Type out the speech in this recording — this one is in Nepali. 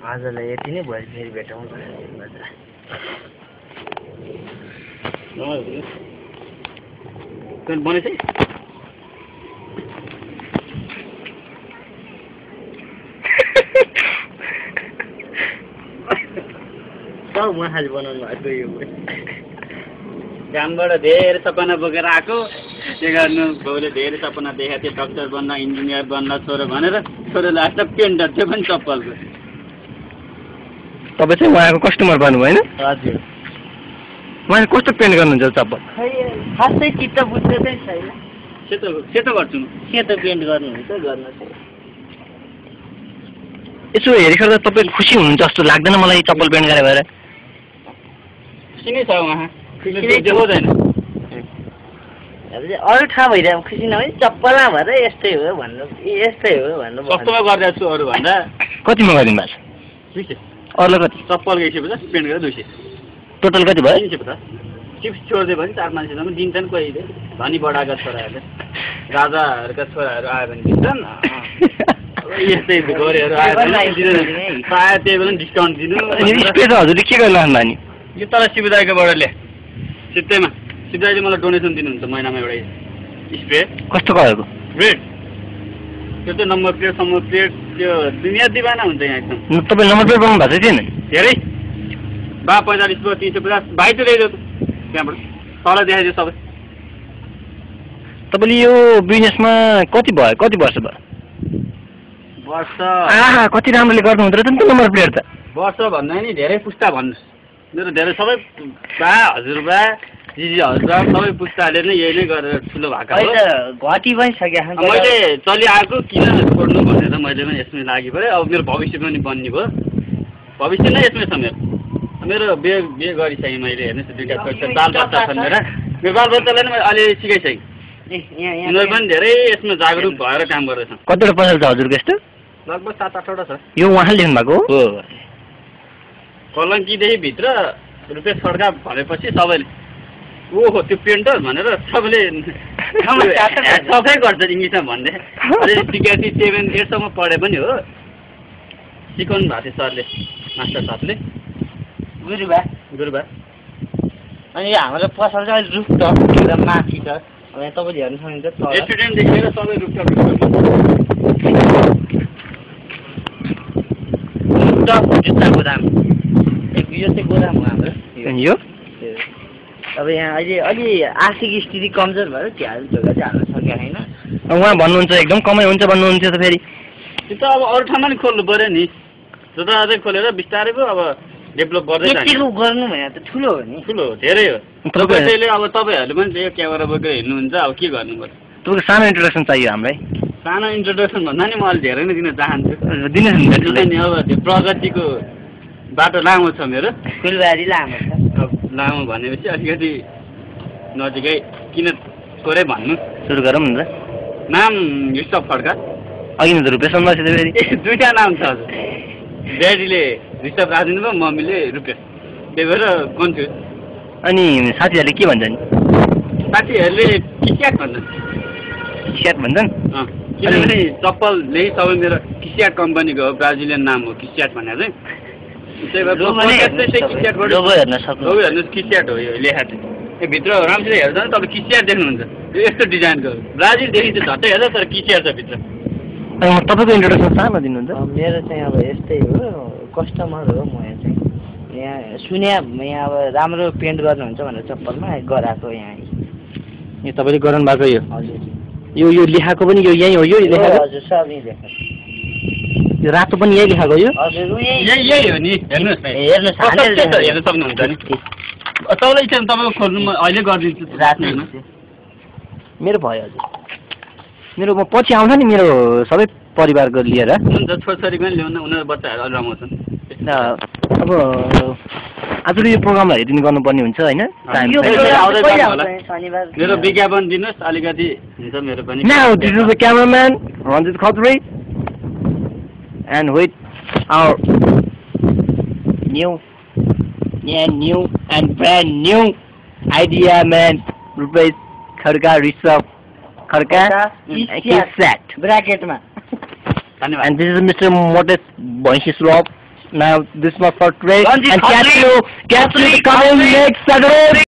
आजलाई यति नै भयो फेरि भेटौँ बने चाहिँ सब महाज बनाउनु भएको यो कामबाट धेरै सपना बोकेर आएको के गर्नु बाउले धेरै सपना देखाएको थियो डक्टर बन्न इन्जिनियर बन्न छोरो भनेर छोरो लास्ट पेन्टर थियो पनि चप्पलको तपाईँ चाहिँ उहाँको कस्टमर बन्नुभयो होइन हजुर उहाँले कस्तो पेन्ट गर्नुहुन्छ चप्पल खै खासै चित्त बुझ्दै चाहिँ छैन सेतो सेतो गर्छु म सेतो पेन्ट गर्नुहुन्छ गर्न चाहिँ यसो हेरिखेर तपाईँ खुसी हुनुहुन्छ जस्तो लाग्दैन मलाई चप्पल पेन्ट गरे भएर खुसी नै छ उहाँ देखाउँदैन अरू ठाउँ भइरहेको खुसी नभए चप्पलमा भएर यस्तै हो भन्नु यस्तै हो भन्नु सस्तोमा गरिरहेको छु अरू भन्दा कतिमा गरिदिनु भएको छ 200 अरूलाई कति चप्पल 150 पेन्ट गरेर 200 टोटल कति भयो 350 चिप्स छोड्दियो भने 4 मान्छेसम्म दिन्छन् कोही धनी बडाका छोराहरूले राजाहरूका छोराहरू आयो भने दिन्छन् यस्तै गोरेहरू आयो भने पाए त्यही बेला डिस्काउन्ट दिनु हजुरले के गर्नु लाग्नु नि यो तल शिवदाईकोबाट ल्या सिधैमा शिवदाईले मलाई डोनेसन दिनुहुन्छ महिनामा एउटा स्प्रे कस्तो कलरको रेड त्यो चाहिँ नम्बर प्लेट त्यो दुनियाँ दिवाना हुन्छ यहाँ एकदम तपाईँ नम्बर प्लेट बनाउनु भएको थिएन धेरै 45 भयो 350 बाइक ल्याइदियो त्यहाँबाट तल देखाइदियो सबै तपाईँले यो बिजनेसमा कति भयो कति वर्ष भयो वर्ष कति राम्रोले गर्नुहुँदो रहेछ नि त नम्बर प्लेट त वर्ष भन्दा नि धेरै पुस्ता भन्नुहोस् मेरो धेरै सबै बा हजुरबा जिजी हजुरबा सबै पुस्ताले नै यही नै गरेर ठुलो भएको हो घटी पनि सक्यो मैले चलिआएको किन छोड्नु भनेर मैले पनि यसमै लागि पऱ्यो अब मेरो भविष्य पनि बन्ने भयो भविष्य नै यसमै छ मेरो बिहे गरिसकेँ मैले हेर्नुहोस् दुईवटा छोरा बालबच्चा छन् मेरो बालबच्चालाई नै मैले अलिअलि सिकाइसकेँ उनीहरू पनि धेरै यसमा जागरुक भएर काम गर्दैछन् कतिवटा पसल छ हजुरको यस्तो लगभग 7-8वटा छ यो उहाँले लेख्नु भएको हो कलङ्कीदेखि भित्र रुपियाँ छड्का भनेपछि सबैले ओहो त्यो पेन्टर भनेर सबैले सबै गर्छ इङ्ग्लिसमा भन्ने अहिले सिक्यासी 7-8 सम्म पढे पनि हो सिकाउनु भएको थियो सरले मास्टर साहबले गुरुबा अनि हाम्रो पसल चाहिँ रुफटप एकदम माथि छ तपाईँले हेर्नु सक्नुहुन्छ स्टुडेन्टदेखि लिएर सबै रुफटप जुत्ता गोदाम यो चाहिँ गोदाम हो हाम्रो यो अब यहाँ अहिले अलि आर्थिक स्थिति कमजोर भएर झ्याल झोका चाहिँ हाल्न सकेको छैन उहाँ भन्नुहुन्छ एकदम कमाइ हुन्छ भन्नुहुन्छ त फेरि त्यो त अब अरू ठाउँमा नि खोल्नु पऱ्यो नि जता अझै खोलेर बिस्तारै पो अब डेभलप गर्दै यतिको गर्नु भने त ठुलो हो नि ठुलो हो धेरै हो तपाईँले अब तपाईँहरूले पनि त्यो क्यामेरा बोकेर हिँड्नुहुन्छ अब के गर्नु पर्छ तपाईँको सानो इन्ट्रोडक्सन चाहियो हामीलाई सानो इन्ट्रोडक्सन भन्दा नि म अलि धेरै नै दिन चाहन्छु दिनुहोस् नि अब त्यो प्रगतिको बाटो लामो छ मेरो फुलबारी लामो छ अब लामो भनेपछि अलिकति नजिकै किन थोरै भन्नु सुरु गरौँ न त नाम रिसभ खड्का अघि न त रुपियाँ सम्म फेरि दुईवटा नाम छ हजुर ड्याडीले रिसभ राखिदिनु भयो मम्मीले रुपियाँ त्यही भएर कन्फ्युज अनि साथीहरूले के भन्छन् साथीहरूले किस्याट भन्छन् किस्याट भन्छन् किनभने चप्पलले सबै मेरो किस्याट कम्पनीको हो ब्राजिलियन नाम हो किस्याट भनेर चाहिँ त्यही भएर हेर्नुहोस् किस्याट हो यो लेखा चाहिँ यो भित्र राम्रोसित हेर्दा नि तपाईँ किस्याट देख्नुहुन्छ यो यस्तो डिजाइनको ब्राजिलदेखि चाहिँ झट्टै हेर्दा तर किस्याट छ भित्र तपाईँको इन्ट्रोडक्सन सानो दिनुहुन्छ मेरो चाहिँ अब यस्तै हो कस्टमर हो म यहाँ सुने यहाँ अब राम्रो पेन्ट गर्नुहुन्छ भनेर चप्पलमा गराएको यहाँ यो तपाईँले गराउनु भएको हजुर यो लेखाएको पनि यो यहीँ हो यो लेखाएको हजुर सब यहीँ लेखाएको यो रातो पनि यही लेखाएको यो हजुर यही हो नि हेर्नुहोस् हेर्नु सक्नुहुन्छ नि तपाईँलाई इच्छा तपाईँको खोल्नु म अहिले गरिदिन्छु रातो मेरो भयो हजुर मेरो म पछि आउँछ नि मेरो सबै परिवारको लिएर हुन्छ छोरछोरी पनि ल्याउनु उनीहरू बच्चाहरू अलि रमाउँछन् अब आजको यो प्रोग्रामलाई हेरिदिनु गर्नुपर्ने हुन्छ होइन मेरो विज्ञापन दिनुहोस् अलिकति हुन्छ मेरो पनि Now this is the cameraman Ranjit Khatri and with our new and brand new idea man Rupesh Khadka Rishabh Khadka Kisat bracket ma धन्यवाद and this is Mr. Motes Boishi Swap now this was for today, Ranjit and catch Khatri. you the coming next Saturday.